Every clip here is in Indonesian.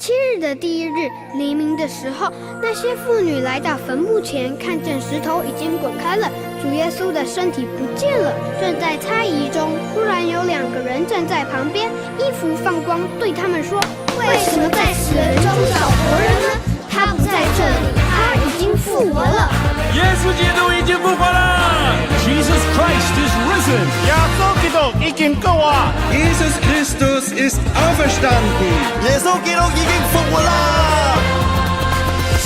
7日的第1日黎明的时候，那些妇女来到坟墓前，看见石头已经滚开了，主耶稣的身体不见了。正在猜疑中，突然有2个人站在旁边，衣服放光，对他们说：为什么在死人中找活人呢？他不在这里，他已经复活了。耶稣基督已经复活了。Jesus Christ is risen. 耶稣基督已经救活。Jesus Christus ist auferstanden. 耶稣基督已经复活了。基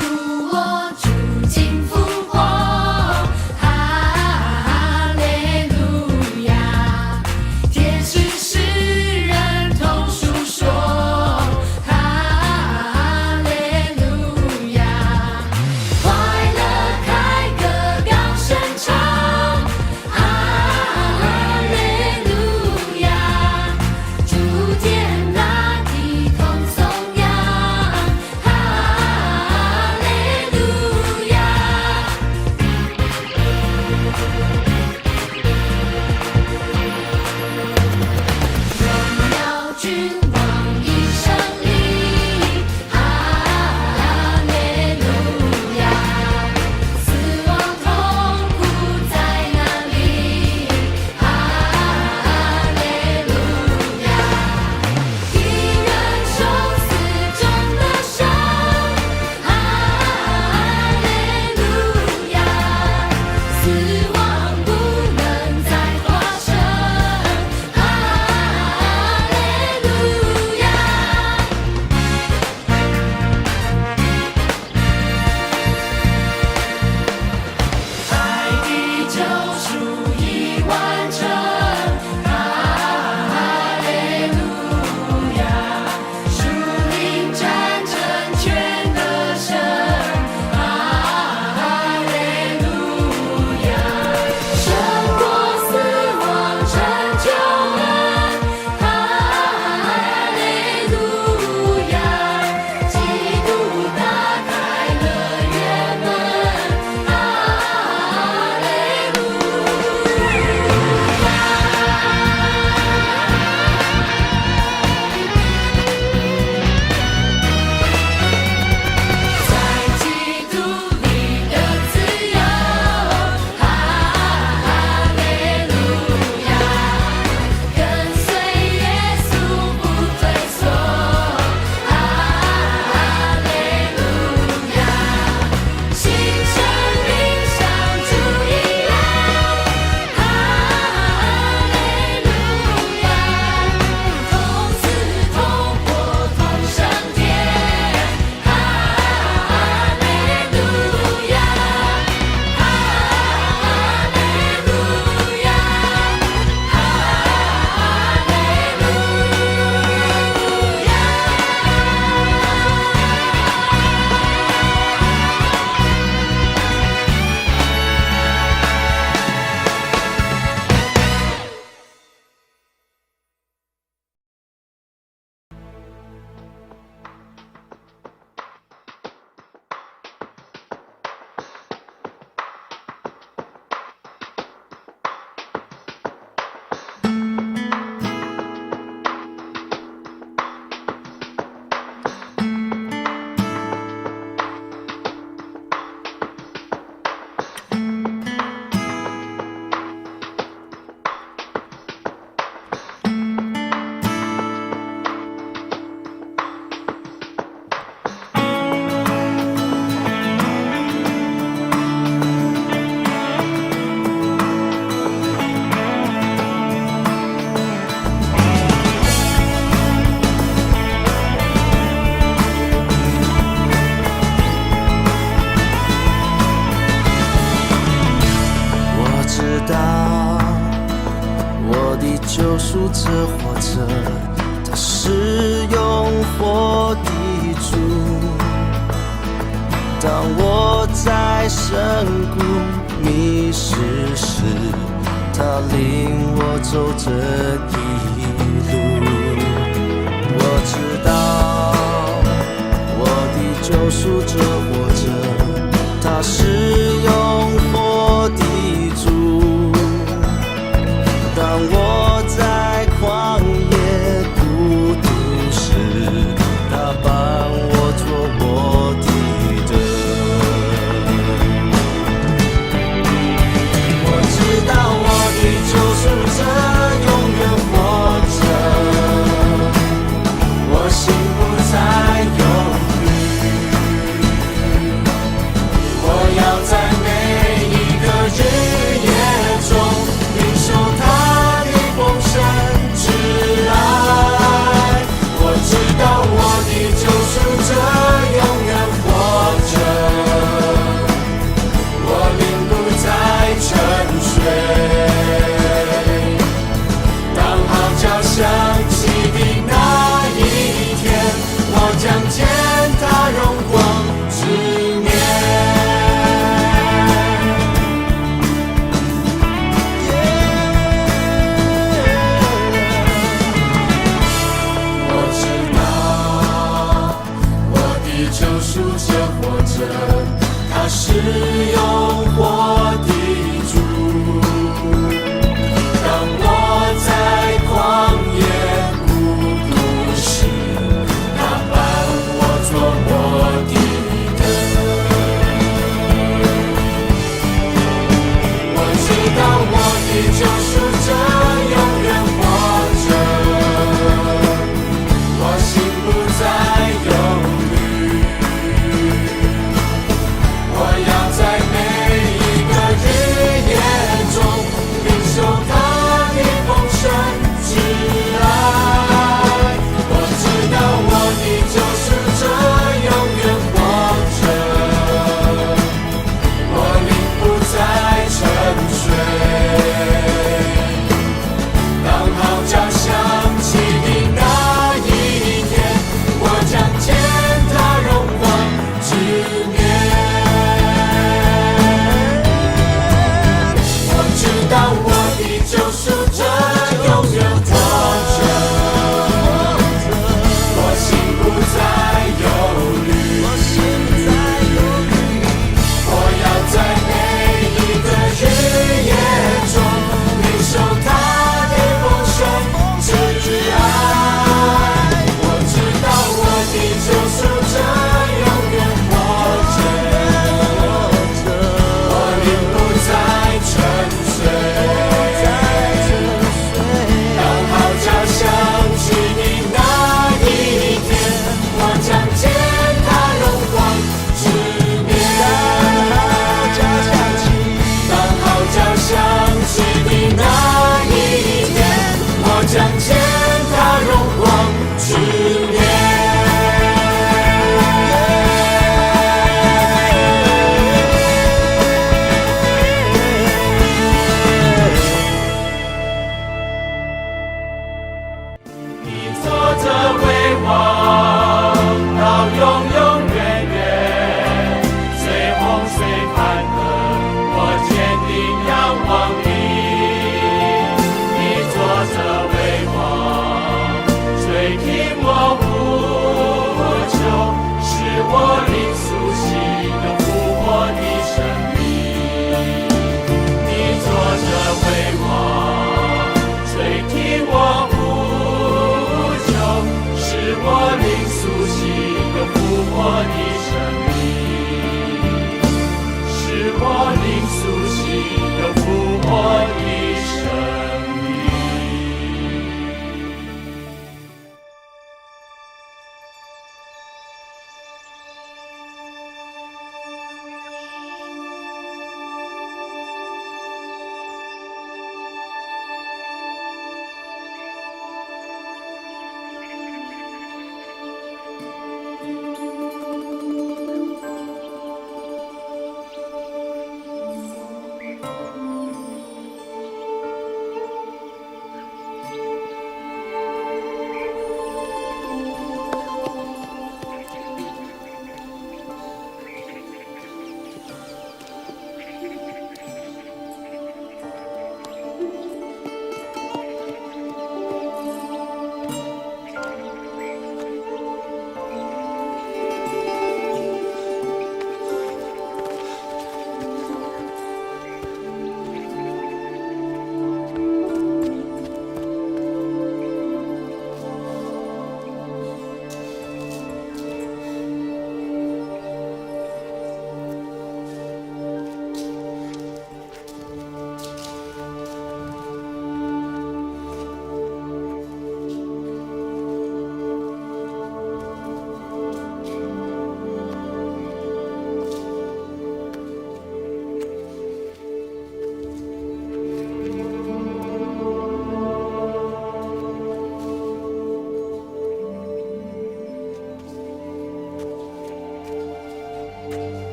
督我主经复活，哈利路亚！天使世人同述说，哈利路亚！快乐凯歌高声唱，哈利路亚！主天大地同颂扬，哈利路亚！荣耀君王已胜利，哈利路亚！死亡痛苦在哪里？哈利路亚！敌人受死中的伤，哈利路亚！死亡不能再发生，哈利路亚！爱的救赎已完成，哈利路亚！属灵战争全得胜，哈利路亚！胜过死亡成就恩，哈利路亚！基督打开了约门，哈利路亚！在基督里的自由，哈利路亚！跟随耶稣不退缩，哈利路亚！新生命像主一样，哈利路亚！同死同活同升天，哈利路亚！哈利路亚！哈我知道我的救赎者活着，他是永活的主。当我在深谷迷失时，他领我走这一路。我知道我的救赎者活着，他是永活的主。当我在旷野孤独时，他赎这活着，他是永活的主。当我在旷野孤独时，他伴我做我的灯。我知道我的救赎者永远活着，我心不再忧虑，我要在每一个日夜中领受他的丰盛之爱。我知道我的救赎者永远活着，我灵不再沉睡。当号角响起的那一天，我将见他荣光之面。我知道我的救赎者永远活着，我心不再忧虑，我要在每一个日夜中领受他的丰盛之爱。我知道我的救赎者永远活着，我灵不再沉睡。当号角响起的那一天，我将见他荣光之面。当号角响起的那一天，我将见他荣光之面。你坐着为王，到永永远远。随洪水泛河，我坚定仰望你。你坐着为王，垂听我呼求，使我灵苏醒的复活的生命。你坐着为王，垂听我呼求，使我灵苏醒的复活的生命，使我灵苏醒的复活的生命。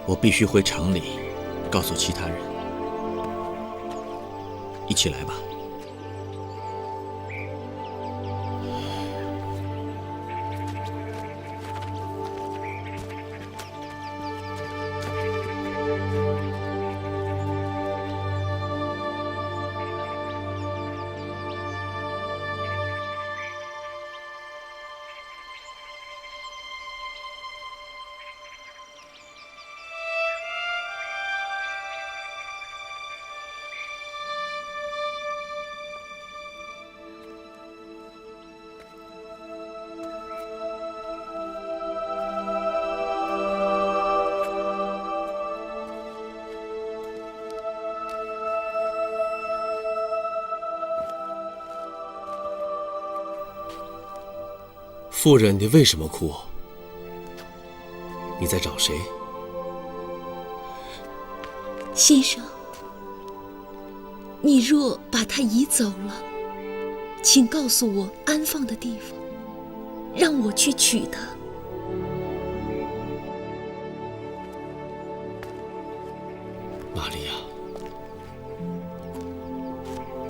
我必须回城里，告诉其他人。一起来吧。夫人，你为什么哭？你在找谁？先生，你若把他移走了，请告诉我安放的地方，让我去取他。玛利亚，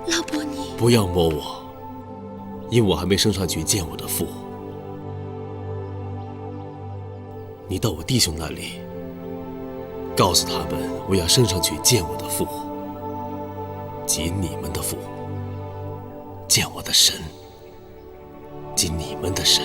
拉伯尼，不要摸我，因我还没升上去见我的父。你到我弟兄那里，告诉他们我要升上去见我的父，即你们的父，见我的神，即你们的神。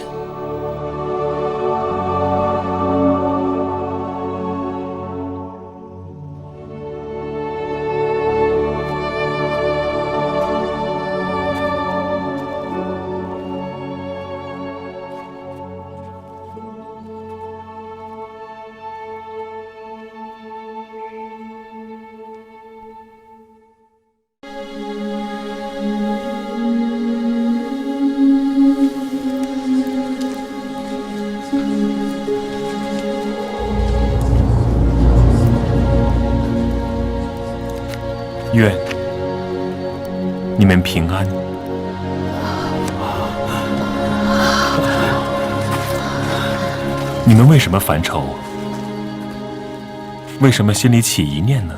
愿你们平安。你们为什么烦愁？为什么心里起疑念呢？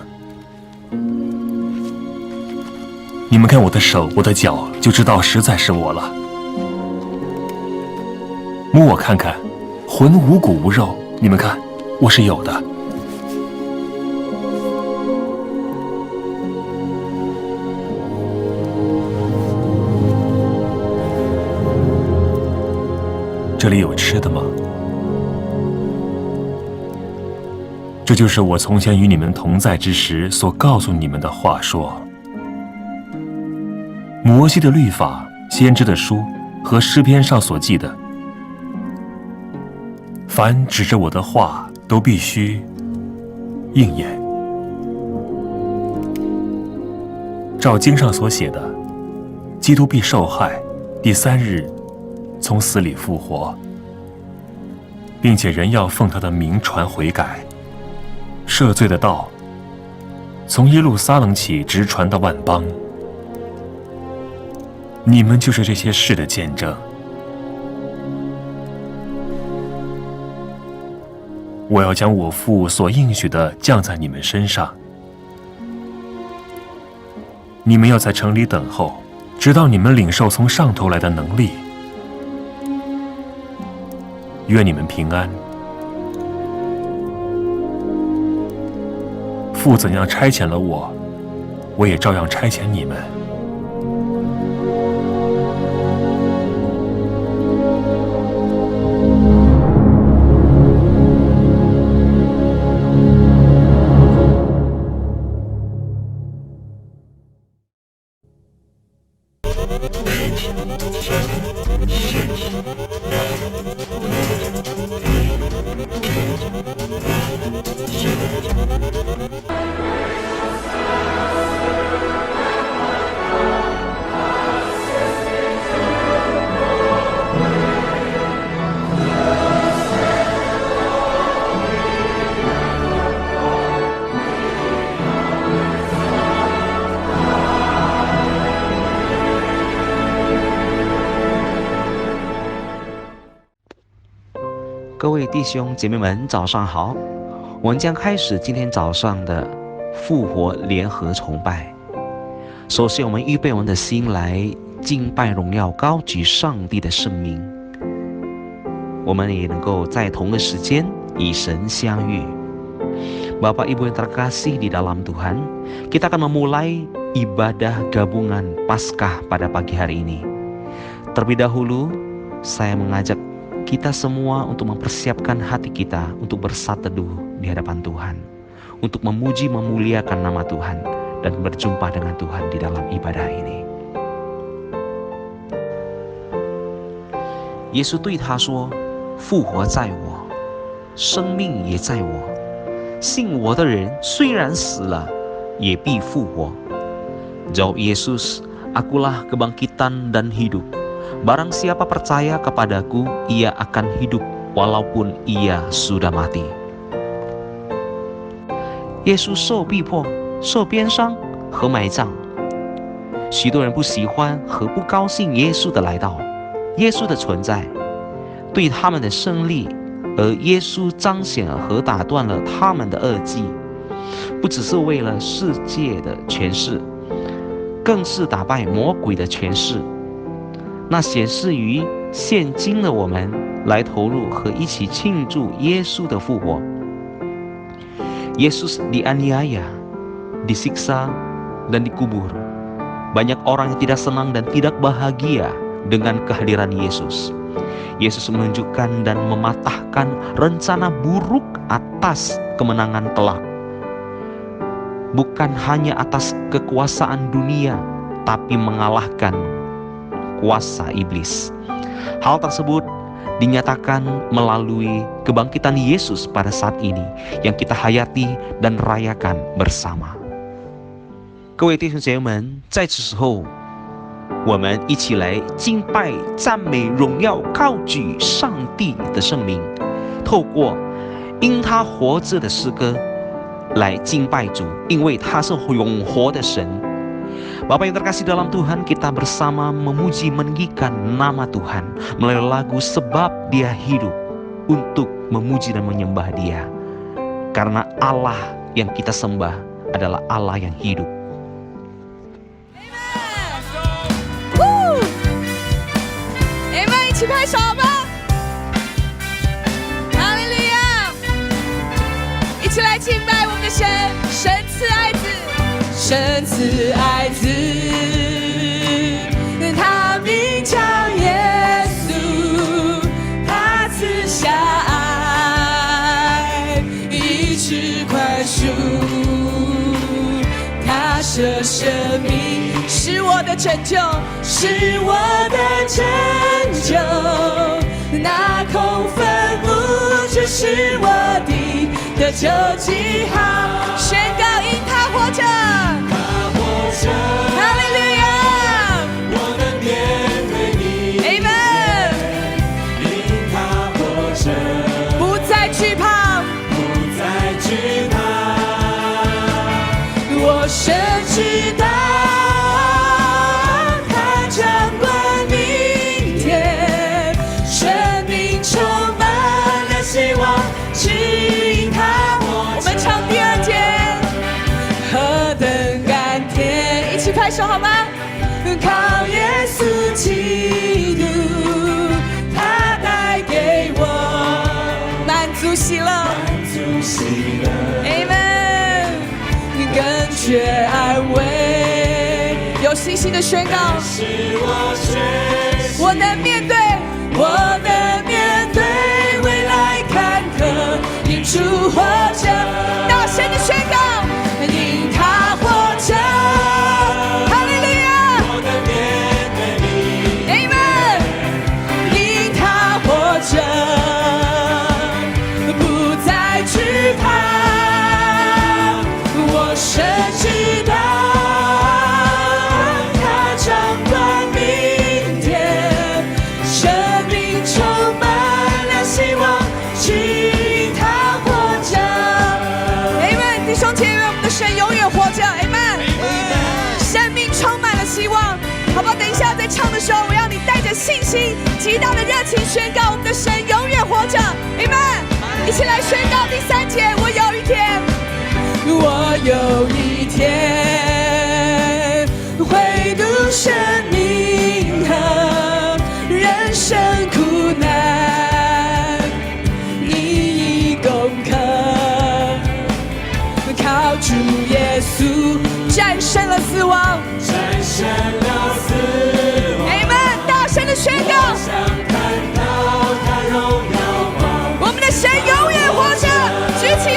你们看我的手，我的脚，就知道实在是我了。摸我看看，魂无骨无肉，你们看，我是有的。这里有吃的吗？这就是我从前与你们同在之时所告诉你们的话说。摩西的律法、先知的书和诗篇上所记的，凡指着我的话，都必须应验。照经上所写的，基督必受害，第3日从死里复活，并且人要奉他的名传悔改，赦罪的道，从耶路撒冷起直传到万邦。你们就是这些事的见证。我要将我父所应许的降在你们身上，你们要在城里等候，直到你们领受从上头来的能力。愿你们平安。父怎样差遣了我，我也照样差遣你们。各位弟兄姐妹们，早上好！我们将开始今天早上的复活联合崇拜。首先，我们预备我们的心来敬拜、荣耀、高举上帝的圣名。我们也能够在同个时间与神相遇。Bapak Ibu yang terkasih di dalam Tuhan, kita akan memulai ibadah gabungan Paskah pada pagi hari ini. Terlebih dahulu, saya mengajak kita semua untuk mempersiapkan hati kita untuk bersat teduh di hadapan Tuhan, untuk memuji memuliakan nama Tuhan dan berjumpa dengan Tuhan di dalam ibadah ini. 耶稣对他说：“复活在我，生命也在我。信我的人虽然死了，也必复活。” Jawab Yesus, "Akulah kebangkitan dan hidup. Barang siapa percaya kepadaku, ia akan hidup walaupun ia sudah mati。耶稣受逼迫、受鞭伤和埋葬，许多人不喜欢和不高兴耶稣的来到，耶稣的存在对他们的胜利，而耶稣彰显和打断了他们的恶计，不只是为了世界的权势，更是打败魔鬼的权势。那显示于现今的我们来投入和一起庆祝耶稣的复活。Yesus dianiaya, disiksa, dan dikubur. Banyak orang yang tidak senang dan tidak bahagia dengan kehadiran Yesus. Yesus menunjukkan dan mematahkan rencana buruk atas kemenangan kelak. Bukan hanya atas kekuasaan dunia, tapi mengalahkan kuasa iblis. Hal tersebut dinyatakan melalui kebangkitan Yesus pada saat ini yang kita hayati dan rayakan bersama。各位弟兄姐妹们，在此时候，我们一起来敬拜、赞美、荣耀、高举上帝的圣名，透过因他活着的诗歌来敬拜主，因为他是永活的神。Bapak yang terkasih dalam Tuhan, kita bersama memuji meninggikan nama Tuhan melalui lagu Sebab Dia Hidup, untuk memuji dan menyembah Dia. Karena Allah yang kita sembah adalah Allah yang hidup. Amen， 一起拍手吧！哈利路亚！一起来敬拜我们的神，神赐爱子。神赐爱子，他名叫耶稣，他赐下爱，医治宽恕，他舍生命，是我的拯救，是我的拯救，那空坟墓就是我的救记号，宣告因他活着。哈利路亚！我能面对你 ，Amen。因他活着，不再惧怕，不再惧怕。我深知道，他掌管明天，生命充满了希望，只因他活着。我们唱第二节，何等甘甜！一起拍手好吗？靠耶稣基督，他带给我满足喜乐，Amen， 更觉安慰，有信心的宣告，我能面对，我能面对未来坎坷，因主活着，大声的宣告，因他活着。神知道，他掌管明天，生命充满了希望，只因他活着。Amen， 弟兄姐妹，我们的神永远活着。Amen， 生命充满了希望，好不好？等一下在唱的时候，我要你带着信心、极大的热情宣告，我们的神永远活着。Amen， 一起来宣告第3节，我有一天。我有一天会读生命和人生苦难，你已攻克，靠主耶稣战胜了死亡，战胜了死亡。Amen， 大声的宣告，想看到他荣耀光，我们的神永远活着，举起。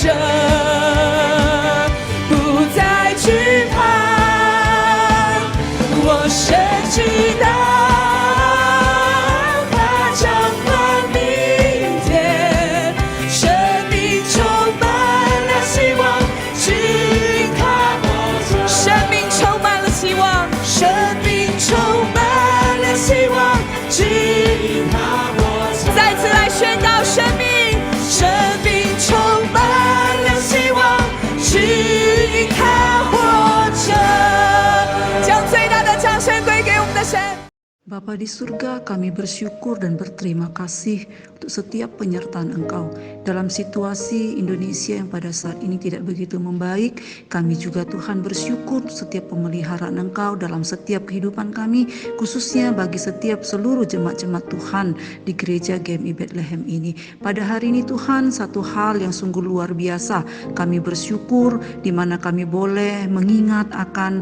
着，不再惧怕。我深知道他掌管明天，生命充满了希望，只因他活着。生命充满了希望，生命充满了希望，只因他活着。再次来宣告生命，生命充满了希望，只因他活着。将最大的掌声归给我们的神。Bapa di surga, kami bersyukur dan berterima kasih untuk setiap penyertaan Engkau. Dalam situasi Indonesia yang pada saat ini tidak begitu membaik, kami juga Tuhan bersyukur setiap pemeliharaan Engkau dalam setiap kehidupan kami, khususnya bagi setiap seluruh jemaat-jemaat Tuhan di gereja GMI Bethlehem ini. Pada hari ini Tuhan, satu hal yang sungguh luar biasa, kami bersyukur di mana kami boleh mengingat akan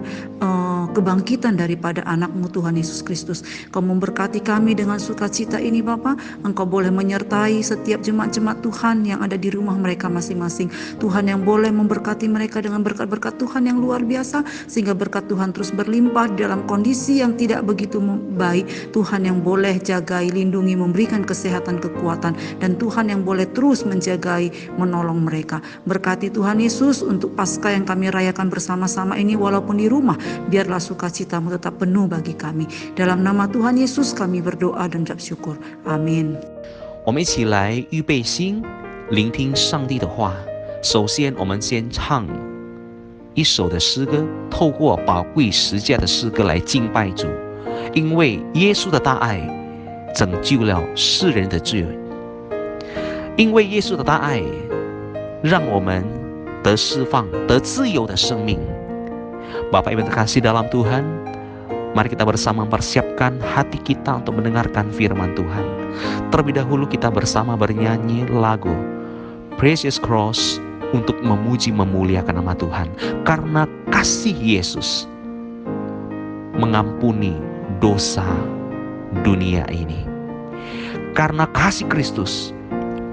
kebangkitan daripada anak-Mu Tuhan Yesus Kristus. Kau memberkati kami dengan sukacita ini Bapa. Engkau boleh menyertai setiap jemaat-jemaat Tuhan yang ada di rumah mereka masing-masing. Tuhan yang boleh memberkati mereka dengan berkat-berkat Tuhan yang luar biasa, sehingga berkat Tuhan terus berlimpah dalam kondisi yang tidak begitu baik. Tuhan yang boleh jagai, lindungi, memberikan kesehatan, kekuatan, dan Tuhan yang boleh terus menjagai, menolong mereka. Berkati Tuhan Yesus untuk Paskah yang kami rayakan bersama-sama ini, walaupun di rumah, biarlah sukacita-Mu tetap penuh bagi kami. Dalam nama Tuhan Yesus kami berdoa dan ucap syukur. Amin. 我们一起来预备心，聆听上帝的话。首先，我们先唱一首的诗歌，透过宝贵十架的诗歌来敬拜主，因为耶稣的大爱拯救了世人的罪，因为耶稣的大爱让我们得释放、得自由的生命。Bapak Ibu terkasih dalam Tuhan, mari kita bersama mempersiapkan hati kita untuk mendengarkan firman Tuhan. Terlebih dahulu kita bersama bernyanyi lagu Precious Cross untuk memuji memuliakan nama Tuhan. Karena kasih Yesus mengampuni dosa dunia ini. Karena kasih Kristus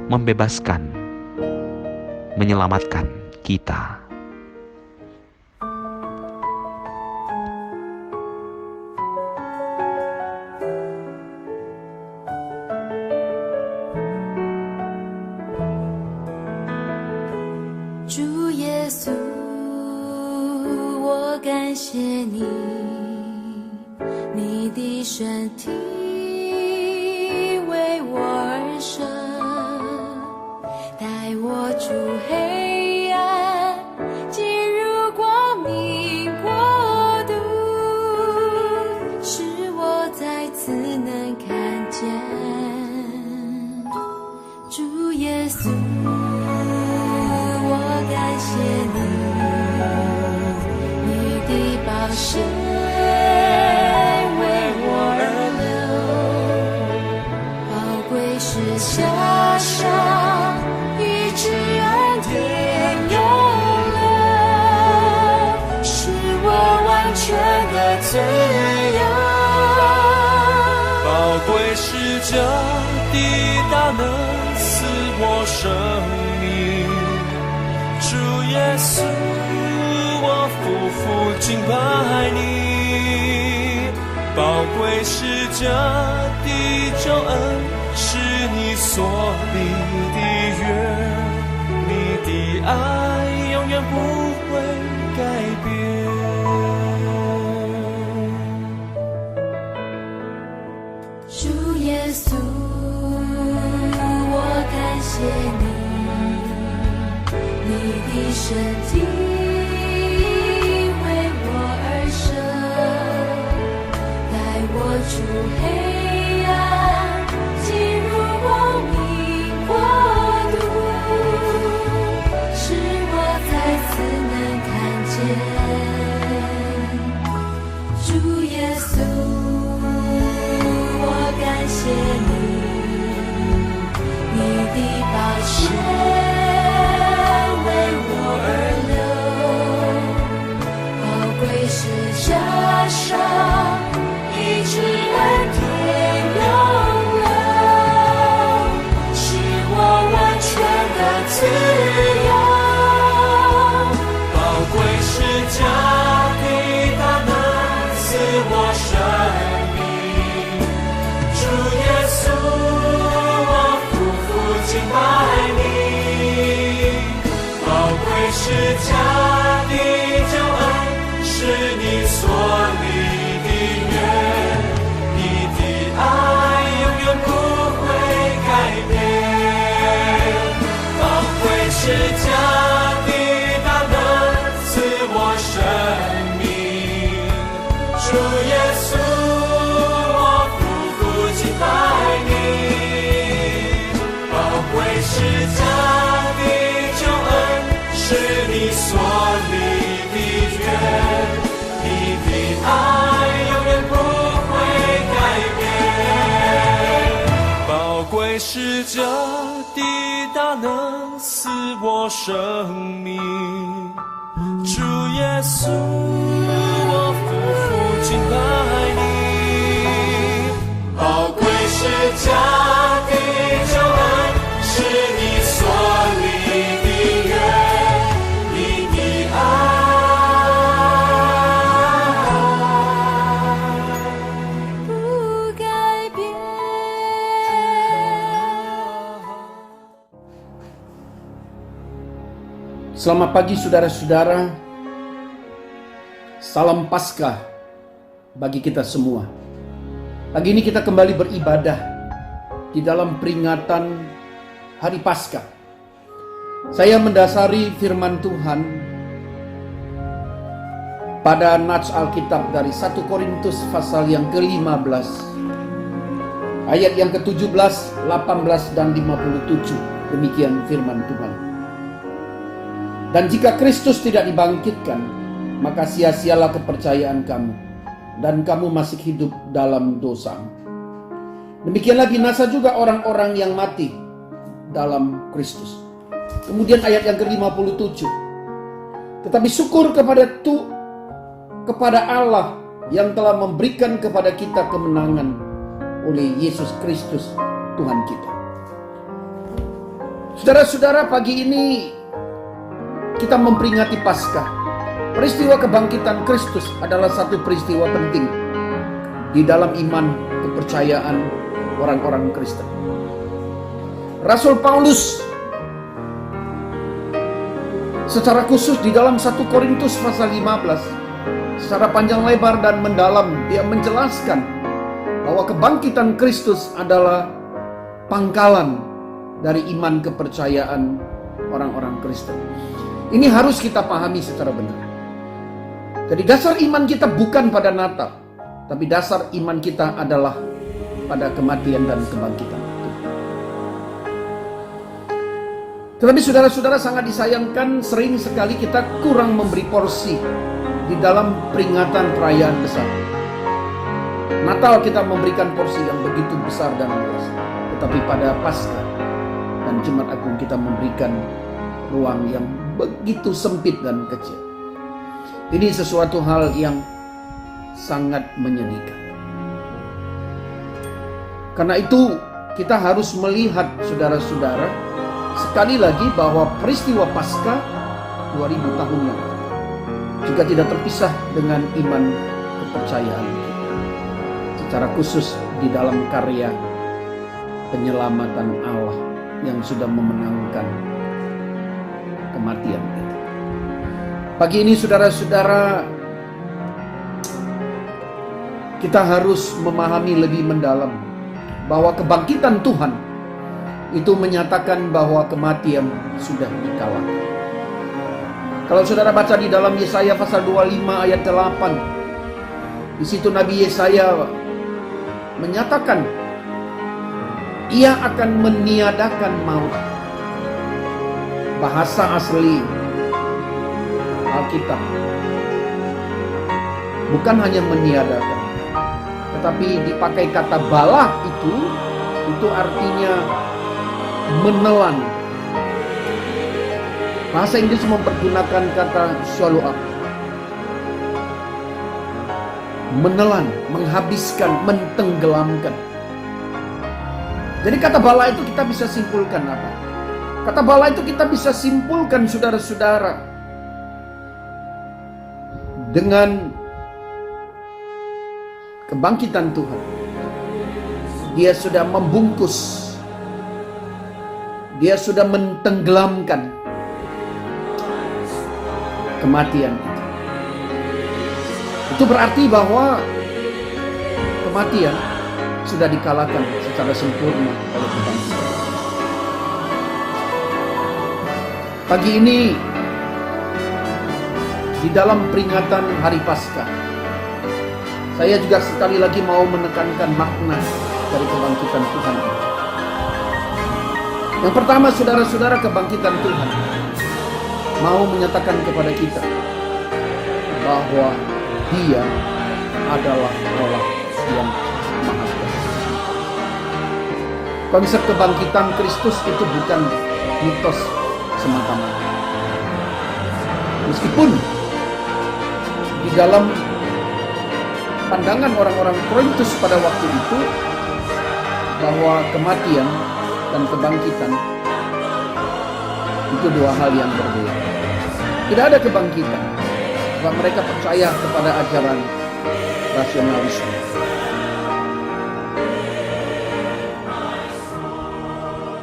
membebaskan, menyelamatkan kita.主耶稣，我感谢你，你的身体为我而生，带我出黑暗，进入光明国度，使我再次能看见主耶稣。感谢你，你的宝血为我而流，宝贵是加上医治恩典永留，使我完全的自由。宝贵是这的大能赐我生命。主耶稣，我夫妇敬拜你，宝贵是这的救恩，是你所立的约，你的爱永远不会改变。主耶稣，我感谢你。你的身体为我而生，带我出黑暗，进入光明国度，使我再次能看见主耶稣。我感谢你，你的宝血是加上医治恩典是家的救恩，是你所立的约，你的爱永远不会改变。宝贵是家的大能赐我生命，主耶稣，我夫妇敬拜你。宝贵是家的救恩，是你所立的约，你的爱永远不会改变。宝贵是这的大能赐我生命，主耶稣，我夫妇敬拜你。宝贵是家的救恩，是你所立的约，你的爱不改变。Selamat pagi saudara-saudara. Salam Paskah bagi kita semua. Pagi ini kita kembali beribadah di dalam peringatan Hari Paskah. Saya mendasari firman Tuhan pada nats Alkitab dari 1 Korintus pasal yang ke-15, ayat yang ke-17, 18, dan 57. Demikian firman Tuhan. Dan jika Kristus tidak dibangkitkan, maka sia-sialah kepercayaan kamu, dan kamu masih hidup dalam dosa. Demikianlah binasa juga orang-orang yang mati dalam Kristus. Kemudian ayat yang ke-57. Tetapi syukur kepada Allah yang telah memberikan kepada kita kemenangan oleh Yesus Kristus Tuhan kita. Saudara-saudara, pagi ini kita memperingati Paskah. Peristiwa kebangkitan Kristus adalah satu peristiwa penting di dalam iman kepercayaan orang-orang Kristen. Rasul Paulus secara khusus di dalam 1 Korintus pasal 15 secara panjang lebar dan mendalam dia menjelaskan bahwa kebangkitan Kristus adalah pangkalan dari iman kepercayaan orang-orang Kristen. Ini harus kita pahami secara benar. Jadi dasar iman kita bukan pada Natal, tapi dasar iman kita adalah pada kematian dan kebangkitan. Tetapi saudara-saudara, sangat disayangkan sering sekali kita kurang memberi porsi di dalam peringatan perayaan besar. Natal kita memberikan porsi yang begitu besar dan luas, tetapi pada Paskah dan Jumat Agung kita memberikan ruang yang begitu sempit dan kecil. Ini sesuatu hal yang sangat menyedihkan. Karena itu kita harus melihat saudara-saudara sekali lagi bahwa peristiwa Paskah 2000 tahun yang lalu juga tidak terpisah dengan iman kepercayaan kita. Secara khusus di dalam karya penyelamatan Allah yang sudah memenangkan kematian kita. Pagi ini saudara-saudara, kita harus memahami lebih mendalam bahwa kebangkitan Tuhan itu menyatakan bahwa kematian sudah dikalahkan. Kalau saudara baca di dalam Yesaya pasal 25 ayat 8, di situ Nabi Yesaya menyatakan ia akan meniadakan maut. Bahasa asli Alkitab bukan hanya meniadakan, tetapi dipakai kata bala itu artinya menelan. Bahasa Inggris mempergunakan kata swallow up, menelan, menghabiskan, mentenggelamkan. Jadi kata bala itu kita bisa simpulkan apa? Kata bala itu kita bisa simpulkan saudara-saudara dengan kebangkitan Tuhan. Dia sudah membungkus, dia sudah mentenggelamkan kematian itu. Itu berarti bahwa kematian sudah dikalahkan secara sempurna oleh kebangkitan. Pagi ini di dalam peringatan Hari Paskah, saya juga sekali lagi mau menekankan makna dari kebangkitan Tuhan. Yang pertama, saudara-saudara, kebangkitan Tuhan mau menyatakan kepada kita bahwa Dia adalah Allah yang Maha Kuasa. Konsep kebangkitan Kristus itu bukan mitos semata-mata. Meskipun di dalam pandangan orang-orang Korintus pada waktu itu bahwa kematian dan kebangkitan itu dua hal yang berbeda. Tidak ada kebangkitan, sebab mereka percaya kepada ajaran rasionalisme.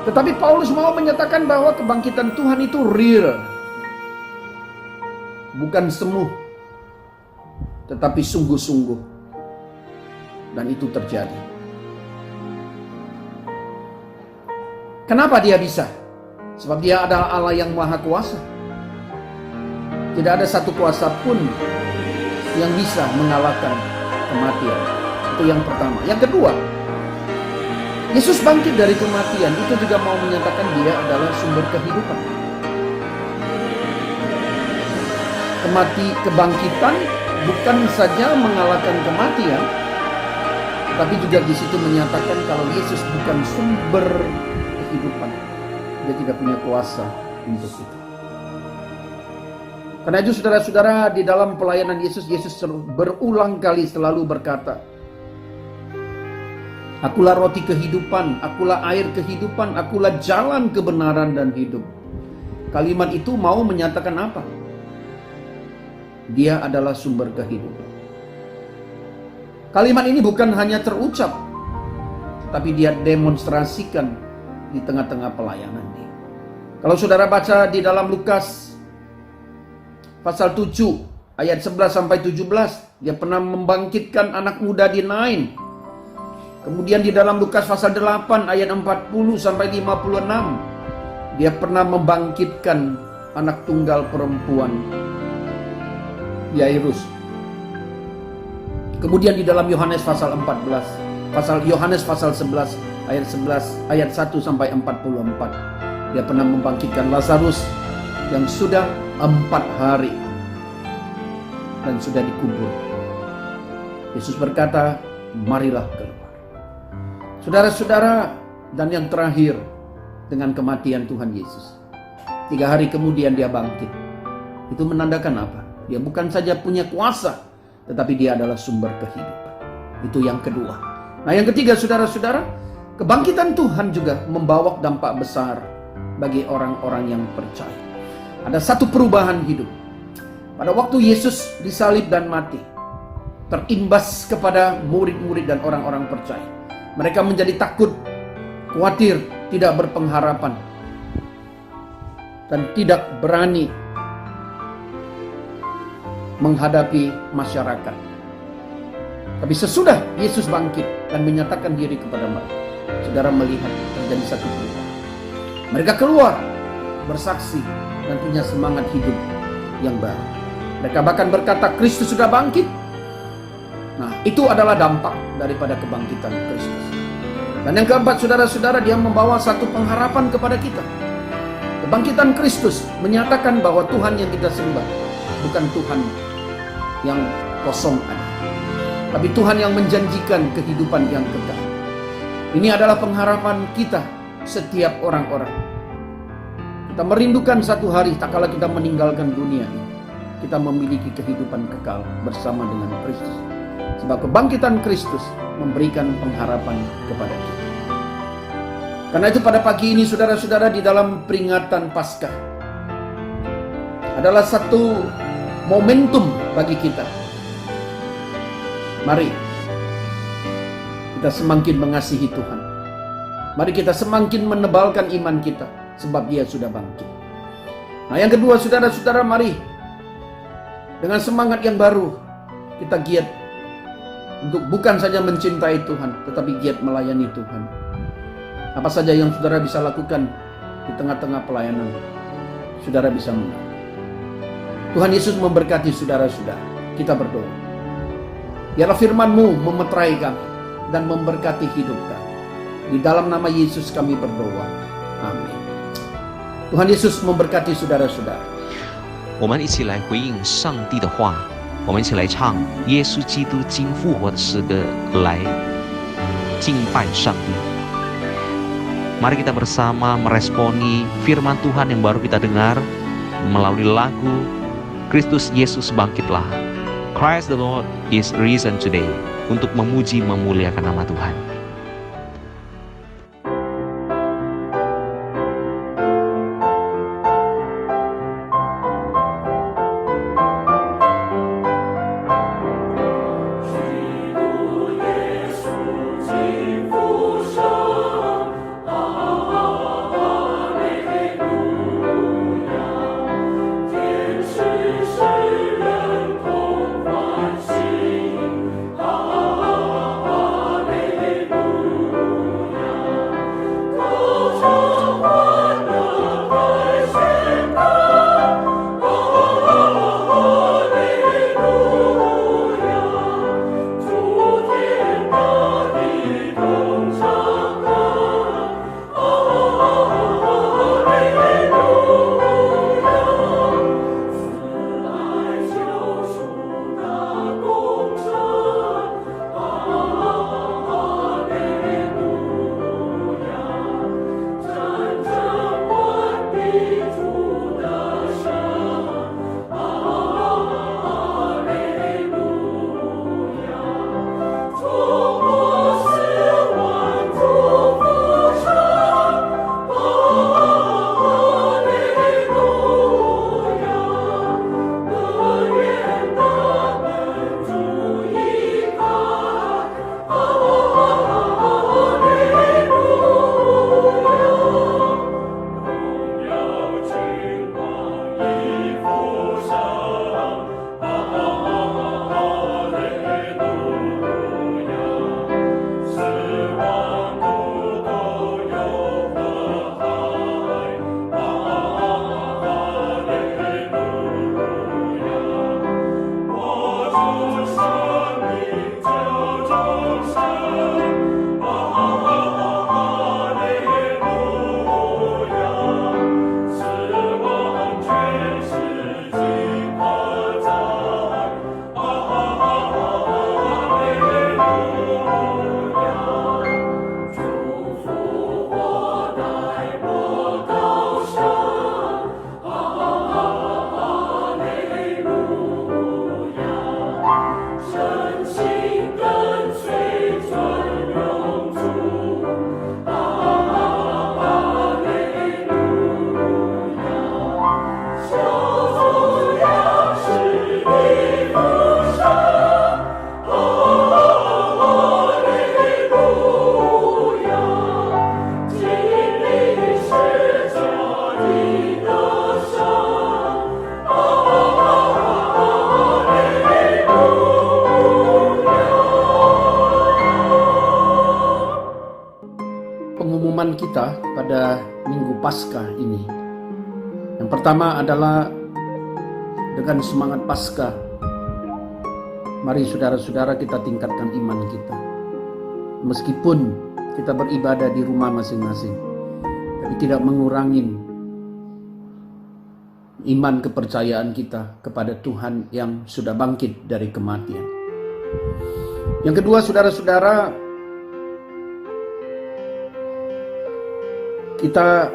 Tetapi Paulus mau menyatakan bahwa kebangkitan Tuhan itu real, bukan semu, tetapi sungguh-sungguh, dan itu terjadi. Kenapa dia bisa? Sebab dia adalah Allah yang Maha Kuasa. Tidak ada satu kuasa pun yang bisa mengalahkan kematian. Itu yang pertama. Yang kedua, Yesus bangkit dari kematian itu juga mau menyatakan Dia adalah sumber kehidupan. Kebangkitan bukan saja mengalahkan kematian, tapi juga di situ menyatakan kalau Yesus bukan sumber kehidupan, Dia tidak punya kuasa untuk itu. Karena itu saudara-saudara, di dalam pelayanan Yesus berulang kali selalu berkata, Akulah roti kehidupan, akulah air kehidupan, akulah jalan kebenaran dan hidup. Kalimat itu mau menyatakan apa? Dia adalah sumber kehidupan. Kalimat ini bukan hanya terucap, tapi dia demonstrasikan di tengah-tengah pelayanan dia. Kalau saudara baca di dalam Lukas pasal 7 ayat 11 sampai 17, dia pernah membangkitkan anak muda di Nain. Kemudian di dalam Lukas pasal 8 ayat 40 sampai 56, dia pernah membangkitkan anak tunggal perempuan Yairus. Kemudian di dalam Yohanes pasal 11 ayat 1 sampai 44, dia pernah membangkitkan Lazarus yang sudah 4 hari dan sudah dikubur. Yesus berkata, marilah keluar. Saudara-saudara, dan yang terakhir dengan kematian Tuhan Yesus, 3 hari kemudian dia bangkit. Itu menandakan apa? Dia bukan saja punya kuasa, tetapi dia adalah sumber kehidupan. Itu yang kedua. Nah, yang ketiga, saudara-saudara, kebangkitan Tuhan juga membawa dampak besar bagi orang-orang yang percaya. Ada satu perubahan hidup. Pada waktu Yesus disalib dan mati, terimbas kepada murid-murid dan orang-orang percaya. Mereka menjadi takut, khawatir, tidak berpengharapan, dan tidak berani menghadapi masyarakat. Tapi sesudah Yesus bangkit dan menyatakan diri kepada mereka, saudara melihat terjadi satu perubahan. Mereka keluar bersaksi dan punya semangat hidup yang baru. Mereka bahkan berkata, Kristus sudah bangkit. Nah, itu adalah dampak daripada kebangkitan Kristus. Dan yang keempat, saudara-saudara, dia membawa satu pengharapan kepada kita. Kebangkitan Kristus menyatakan bahwa Tuhan yang kita sembah bukan Tuhan yang kosong ada, tapi Tuhan yang menjanjikan kehidupan yang kekal. Ini adalah pengharapan kita setiap orang-orang. Kita merindukan satu hari tak kala kita meninggalkan dunia ini, kita memiliki kehidupan kekal bersama dengan Kristus. Sebab kebangkitan Kristus memberikan pengharapan kepada kita. Karena itu pada pagi ini saudara-saudara, di dalam peringatan Paskah adalah satu momentum bagi kita. Mari kita semakin mengasihi Tuhan. Mari kita semakin menebalkan iman kita, sebab Dia sudah bangkit. Nah, yang kedua, saudara-saudara, mari Dengan semangat yang baru, kita giat untuk bukan saja mencintai Tuhan, tetapi giat melayani Tuhan. Apa saja yang saudara bisa lakukan di tengah-tengah pelayanan, saudara bisa menang. Tuhan Yesus memberkati saudara-saudara. Kita berdoa. Biarlah firman-Mu memeterai kami dan memberkati hidup kami. Di dalam nama Yesus kami berdoa. Amin. Tuhan Yesus memberkati saudara-saudara. 我们一起来回应上帝的话，我们一起来唱耶稣基督经复活的诗歌，来敬拜上帝。Mari kita bersama meresponi firman Tuhan yang baru kita dengar melalui lagu Kristus Yesus bangkitlah. Christ the Lord is risen today, untuk memuji memuliakan nama Tuhan. Pengumuman kita pada Minggu Paskah ini, yang pertama adalah dengan semangat Paskah, mari saudara-saudara kita tingkatkan iman kita. Meskipun kita beribadah di rumah masing-masing, tapi tidak mengurangi iman kepercayaan kita kepada Tuhan yang sudah bangkit dari kematian. Yang kedua, saudara-saudara, kita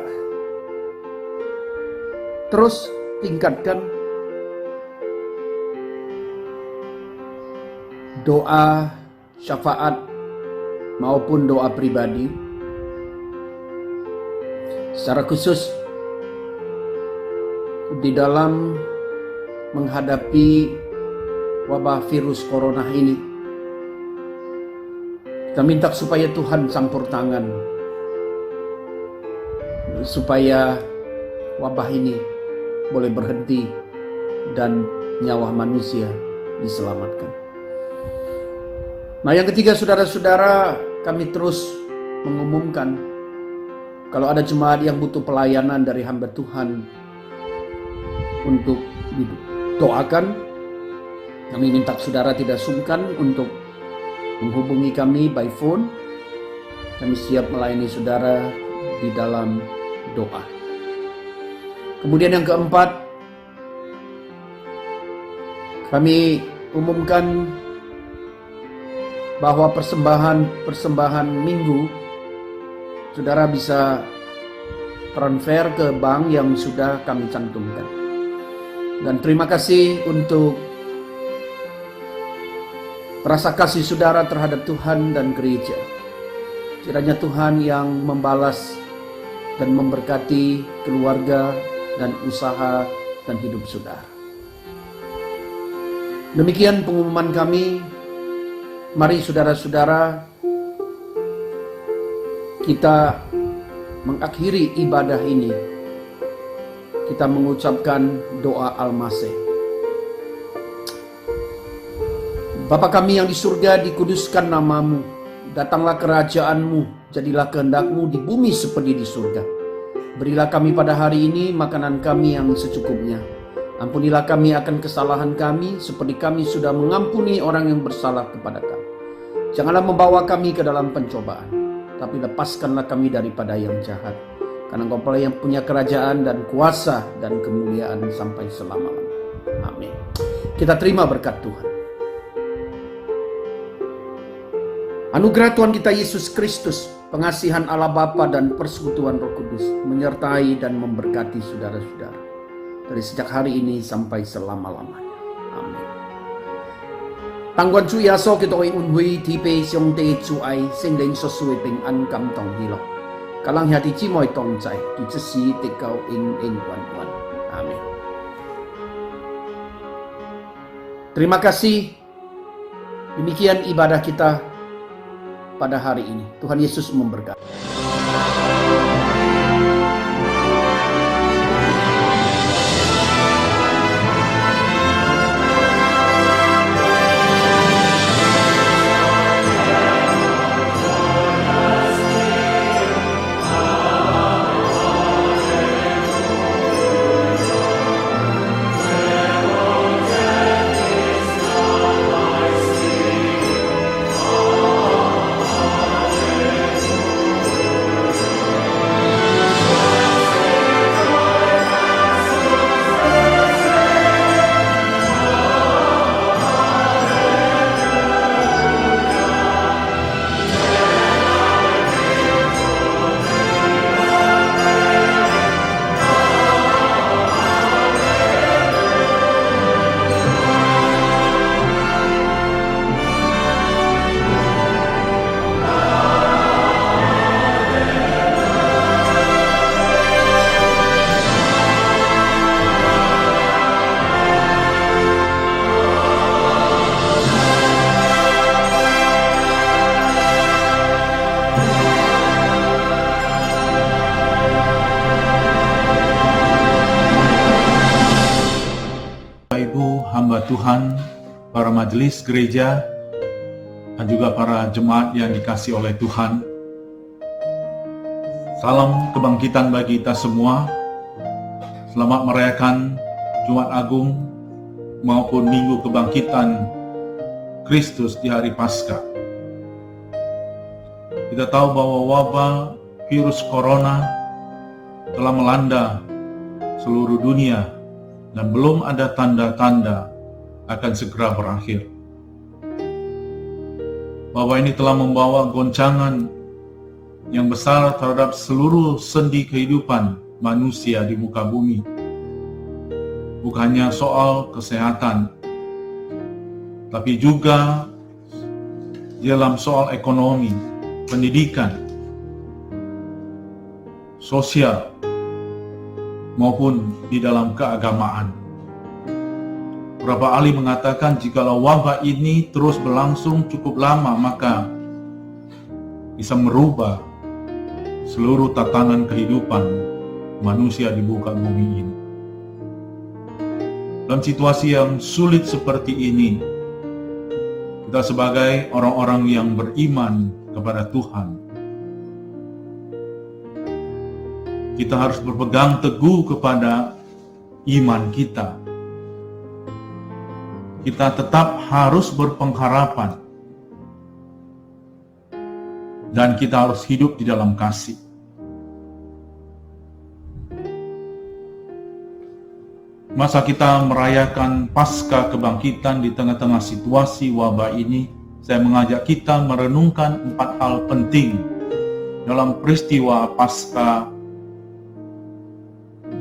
terus tingkatkan doa syafaat maupun doa pribadi, secara khusus di dalam menghadapi wabah virus corona ini. Kita minta supaya Tuhan campur tangan, supaya wabah ini boleh berhenti dan nyawa manusia diselamatkan. Nah, yang ketiga, saudara-saudara, kami terus mengumumkan kalau ada jemaat yang butuh pelayanan dari hamba Tuhan untuk didoakan, kami minta saudara tidak sungkan untuk menghubungi kami by phone. Kami siap melayani saudara di dalam doa. Kemudian yang keempat, kami umumkan bahwa persembahan minggu saudara bisa transfer ke bank yang sudah kami cantumkan. Dan terima kasih untuk rasa kasih saudara terhadap Tuhan dan gereja. Kiranya Tuhan yang membalas dan memberkati keluarga dan usaha dan hidup saudara. Demikian pengumuman kami. Mari saudara-saudara, kita mengakhiri ibadah ini. Kita mengucapkan doa Al-Masih. Bapa kami yang di surga, dikuduskan namamu. Datanglah kerajaanmu, jadilah kehendakmu di bumi seperti di surga. Berilah kami pada hari ini makanan kami yang secukupnya. Ampunilah kami akan kesalahan kami, seperti kami sudah mengampuni orang yang bersalah kepada kami. Janganlah membawa kami ke dalam pencobaan, tapi lepaskanlah kami daripada yang jahat. Karena Engkau yang punya kerajaan dan kuasa dan kemuliaan sampai selama-lamanya. Amin. Kita terima berkat Tuhan. Anugerah Tuhan kita Yesus Kristus, pengasihan Allah Bapa dan persekutuan Roh Kudus menyertai dan memberkati saudara-saudara dari sejak hari ini sampai selama-lamanya. Amin. Tangguan Chu Yaso kita unhui tipe siong te chu ai sing leng so sui ping an kam tong hilok. Kalang hati cimoy tong cai tu cesi tekau ing wan wan. Amin. Terima kasih. Demikian ibadah kita pada hari ini. Tuhan Yesus memberkati. Tuhan, para majelis gereja, dan juga para jemaat yang dikasihi oleh Tuhan. Salam kebangkitan bagi kita semua. Selamat merayakan Jumat Agung maupun Minggu Kebangkitan Kristus di hari Paskah. Kita tahu bahwa wabah virus corona telah melanda seluruh dunia dan belum ada tanda-tanda akan segera berakhir. Wabah ini telah membawa goncangan yang besar terhadap seluruh sendi kehidupan manusia di muka bumi. Bukan hanya soal kesehatan, tapi juga dalam soal ekonomi, pendidikan, sosial, maupun di dalam keagamaan. Beberapa ahli mengatakan jikalau wabah ini terus berlangsung cukup lama, maka bisa merubah seluruh tatanan kehidupan manusia di muka bumi ini. Dalam situasi yang sulit seperti ini, kita sebagai orang-orang yang beriman kepada Tuhan, kita harus berpegang teguh kepada iman kita. Kita tetap harus berpengharapan, dan kita harus hidup di dalam kasih. Masa kita merayakan Paskah Kebangkitan di tengah-tengah situasi wabah ini, saya mengajak kita merenungkan 4 hal penting dalam peristiwa Paskah,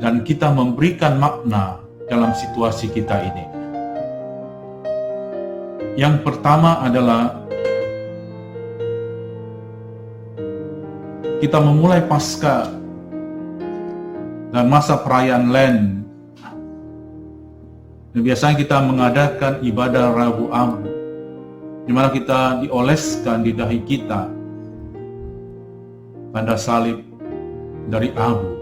dan kita memberikan makna dalam situasi kita ini. Yang pertama adalah kita memulai Paskah dan masa perayaan Lent. Dan biasanya kita mengadakan ibadah Rabu Abu, di mana kita dioleskan di dahi kita tanda salib dari abu,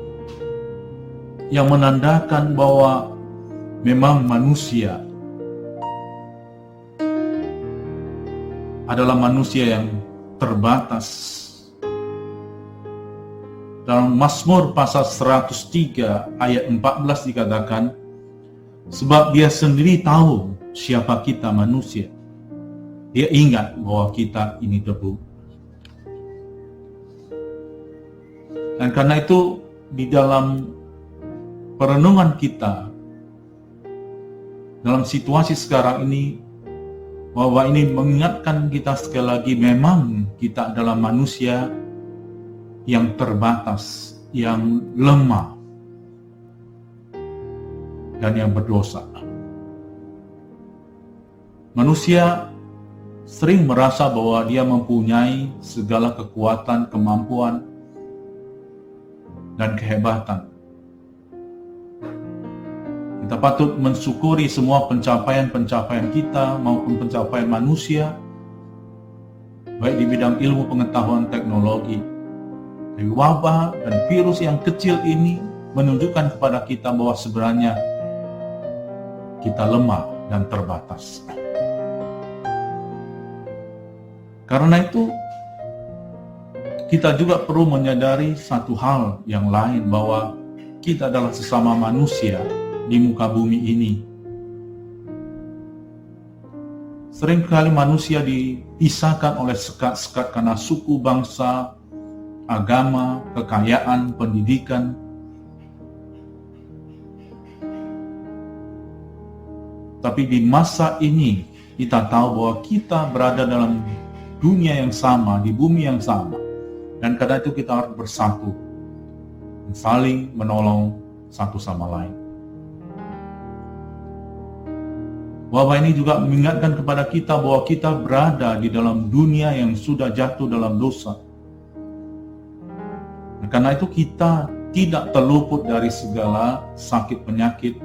yang menandakan bahwa memang manusia adalah manusia yang terbatas. Dalam Mazmur pasal 103 ayat 14 dikatakan, sebab dia sendiri tahu siapa kita manusia. Dia ingat bahwa kita ini debu. Dan karena itu di dalam perenungan kita, dalam situasi sekarang ini, bahwa ini mengingatkan kita sekali lagi, memang kita adalah manusia yang terbatas, yang lemah, dan yang berdosa. Manusia sering merasa bahwa dia mempunyai segala kekuatan, kemampuan, dan kehebatan. Kita patut mensyukuri semua pencapaian-pencapaian kita maupun pencapaian manusia, baik di bidang ilmu pengetahuan teknologi. Dari wabah dan virus yang kecil ini menunjukkan kepada kita bahwa sebenarnya kita lemah dan terbatas. Karena itu, kita juga perlu menyadari satu hal yang lain, bahwa kita adalah sesama manusia di muka bumi ini. Seringkali manusia dipisahkan oleh sekat-sekat karena suku, bangsa, agama, kekayaan, pendidikan. Tapi di masa ini kita tahu bahwa kita berada dalam dunia yang sama, di bumi yang sama, dan karena itu kita harus bersatu, saling menolong satu sama lain. Wabah ini juga mengingatkan kepada kita bahwa kita berada di dalam dunia yang sudah jatuh dalam dosa. Dan karena itu kita tidak terluput dari segala sakit penyakit,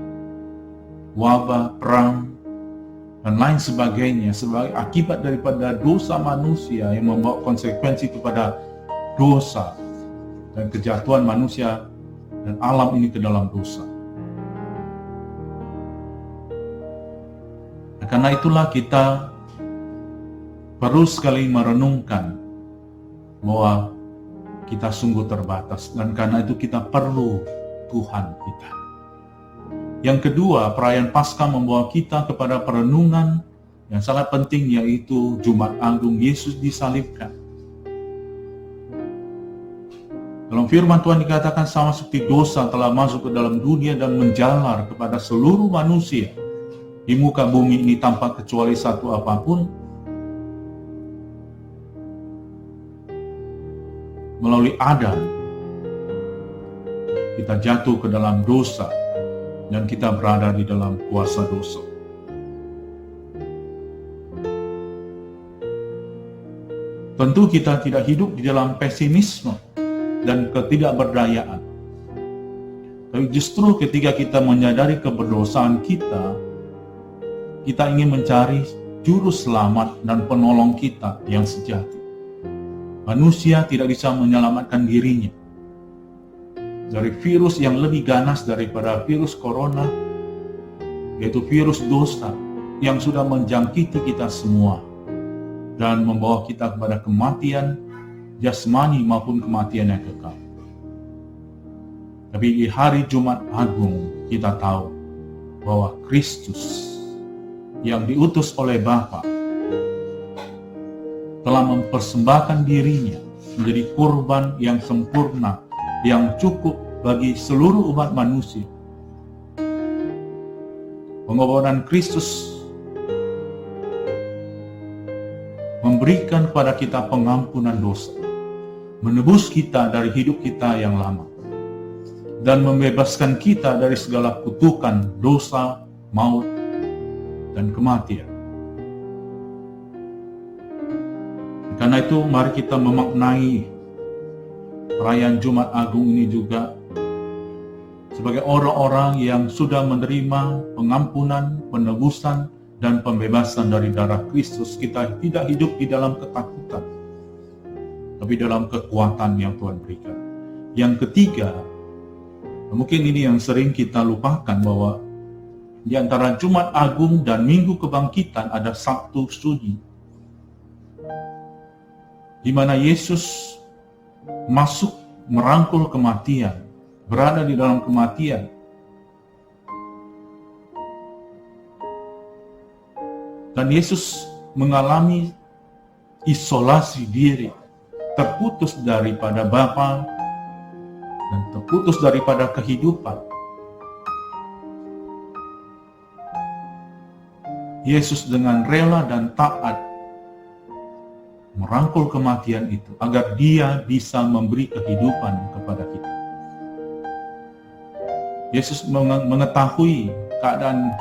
wabah, perang, dan lain sebagainya sebagai akibat daripada dosa manusia yang membawa konsekuensi kepada dosa dan kejatuhan manusia dan alam ini ke dalam dosa. Nah, karena itulah kita perlu sekali merenungkan bahwa kita sungguh terbatas, dan karena itu kita perlu Tuhan kita. Yang kedua, perayaan Paskah membawa kita kepada perenungan yang sangat penting, yaitu Jumat Agung, Yesus disalibkan. Dalam firman Tuhan dikatakan, sama seperti dosa telah masuk ke dalam dunia dan menjalar kepada seluruh manusia di muka bumi ini tanpa kecuali satu apapun, melalui Adam kita jatuh ke dalam dosa dan kita berada di dalam kuasa dosa. Tentu kita tidak hidup di dalam pesimisme dan ketidakberdayaan. Tapi justru ketika kita menyadari keberdosaan kita, kita ingin mencari juru selamat dan penolong kita yang sejati. Manusia tidak bisa menyelamatkan dirinya dari virus yang lebih ganas daripada virus corona, yaitu virus dosa yang sudah menjangkiti kita semua dan membawa kita kepada kematian jasmani maupun kematian yang kekal. Tapi di hari Jumat Agung kita tahu bahwa Kristus yang diutus oleh Bapa telah mempersembahkan dirinya menjadi kurban yang sempurna, yang cukup bagi seluruh umat manusia. Pengorbanan Kristus memberikan kepada kita pengampunan dosa, menebus kita dari hidup kita yang lama, dan membebaskan kita dari segala kutukan dosa, maut, dan kematian. Karena itu mari kita memaknai perayaan Jumat Agung ini juga sebagai orang-orang yang sudah menerima pengampunan, penebusan, dan pembebasan dari darah Kristus. Kita tidak hidup di dalam ketakutan, tapi dalam kekuatan yang Tuhan berikan. Yang ketiga, mungkin ini yang sering kita lupakan, bahwa di antara Jumat Agung dan Minggu Kebangkitan ada Sabtu Sunyi, di mana Yesus masuk merangkul kematian, berada di dalam kematian. Dan Yesus mengalami isolasi diri, terputus daripada Bapa dan terputus daripada kehidupan. Yesus dengan rela dan taat merangkul kematian itu agar Dia bisa memberi kehidupan kepada kita. Yesus mengetahui keadaan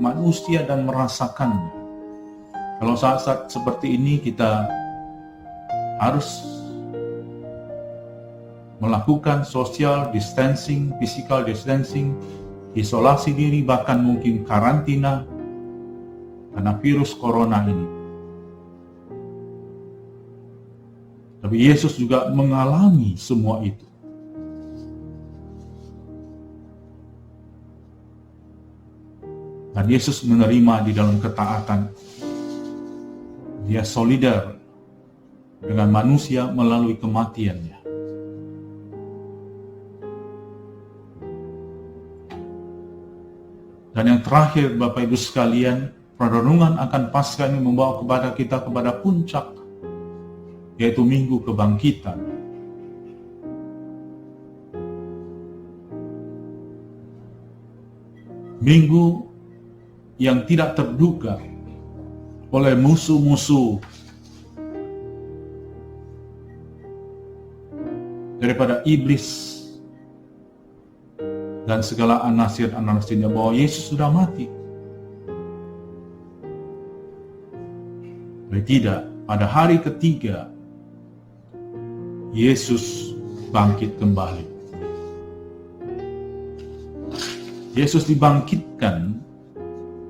manusia dan merasakannya. Kalau saat-saat seperti ini kita harus melakukan social distancing, physical distancing, isolasi diri, bahkan mungkin karantina karena virus corona ini. Tapi Yesus juga mengalami semua itu. Dan Yesus menerima di dalam ketaatan. Dia solidar dengan manusia melalui kematiannya. Dan yang terakhir, Bapak Ibu sekalian, perenungan akan Paskah ini membawa kepada kita kepada puncak, yaitu Minggu Kebangkitan. Minggu yang tidak terduga oleh musuh-musuh daripada iblis dan segala anasir-anasirnya, bahwa Yesus sudah mati. Tapi tidak, pada hari ketiga Yesus bangkit kembali. Yesus dibangkitkan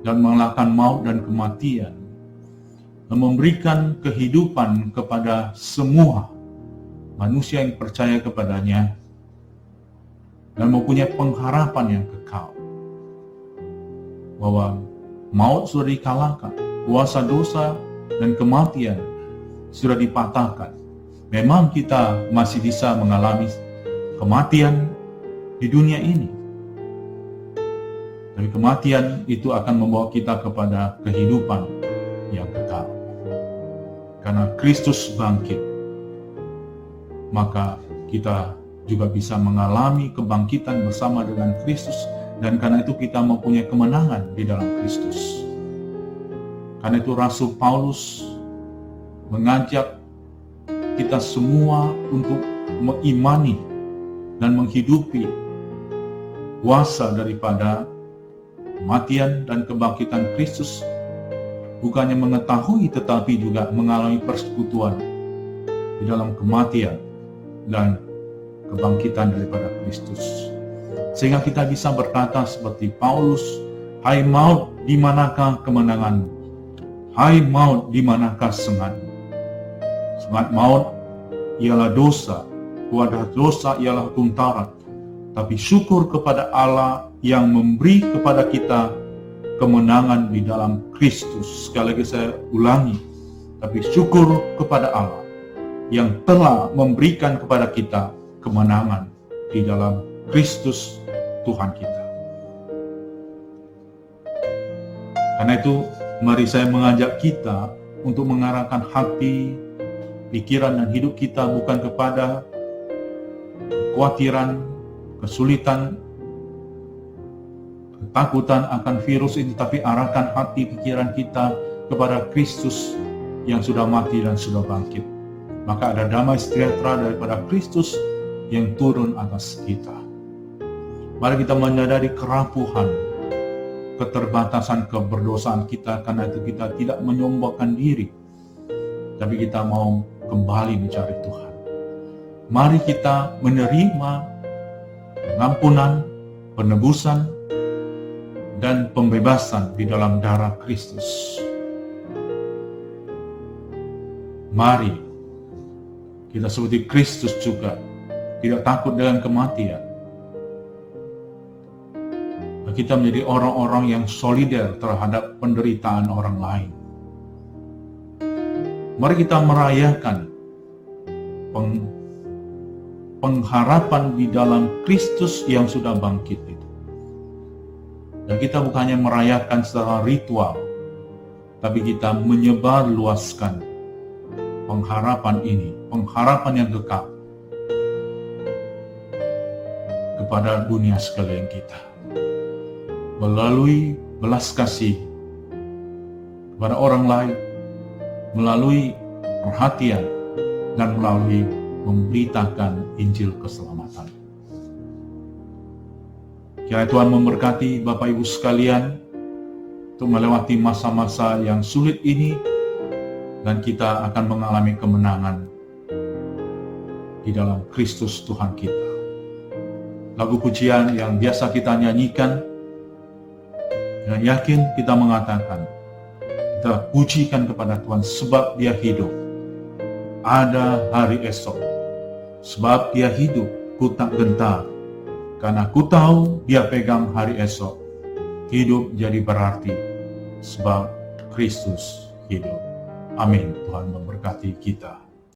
dan mengalahkan maut dan kematian, dan memberikan kehidupan kepada semua manusia yang percaya kepadanya dan mempunyai pengharapan yang kekal, bahwa maut sudah dikalahkan, kuasa dosa dan kematian sudah dipatahkan. Memang kita masih bisa mengalami kematian di dunia ini, tapi kematian itu akan membawa kita kepada kehidupan yang kekal. Karena Kristus bangkit, maka kita juga bisa mengalami kebangkitan bersama dengan Kristus, dan karena itu kita mempunyai kemenangan di dalam Kristus. Karena itu Rasul Paulus mengajak kita semua untuk mengimani dan menghidupi kuasa daripada kematian dan kebangkitan Kristus, bukannya mengetahui tetapi juga mengalami persekutuan di dalam kematian dan kebangkitan daripada Kristus. Sehingga kita bisa berkata seperti Paulus, "Hai maut, di manakah kemenanganmu? Hai maut, di manakah sengatmu?" Sengat maut ialah dosa, kuasa dosa ialah tuntaran. Tapi syukur kepada Allah yang memberi kepada kita kemenangan di dalam Kristus. Sekali lagi saya ulangi, tapi syukur kepada Allah yang telah memberikan kepada kita kemenangan di dalam Kristus Tuhan kita. Karena itu, mari saya mengajak kita untuk mengarahkan hati, pikiran, dan hidup kita bukan kepada kekhawatiran, kesulitan, ketakutan akan virus ini, tapi arahkan hati pikiran kita kepada Kristus yang sudah mati dan sudah bangkit. Maka ada damai sejahtera daripada Kristus yang turun atas kita. Mari kita menyadari kerapuhan, keterbatasan, keberdosaan kita. Karena itu kita tidak menyombongkan diri, tapi kita mau kembali mencari Tuhan. Mari kita menerima pengampunan, penebusan, dan pembebasan di dalam darah Kristus. Mari kita seperti Kristus juga, tidak takut dengan kematian. Kita menjadi orang-orang yang solider terhadap penderitaan orang lain. Mari kita merayakan pengharapan di dalam Kristus yang sudah bangkit itu. Dan kita bukannya merayakan secara ritual, tapi kita menyebarluaskan pengharapan ini, pengharapan yang kekal kepada dunia sekeliling kita. Melalui belas kasih kepada orang lain, melalui perhatian, dan melalui memberitakan Injil keselamatan. Kiranya Tuhan memberkati Bapak Ibu sekalian untuk melewati masa-masa yang sulit ini, dan kita akan mengalami kemenangan di dalam Kristus Tuhan kita. Lagu pujian yang biasa kita nyanyikan, dengan yakin kita mengatakan, kita pujikan kepada Tuhan sebab Dia hidup. Ada hari esok, sebab Dia hidup, ku tak gentar, karena ku tahu Dia pegang hari esok. Hidup jadi berarti, sebab Kristus hidup. Amin. Tuhan memberkati kita.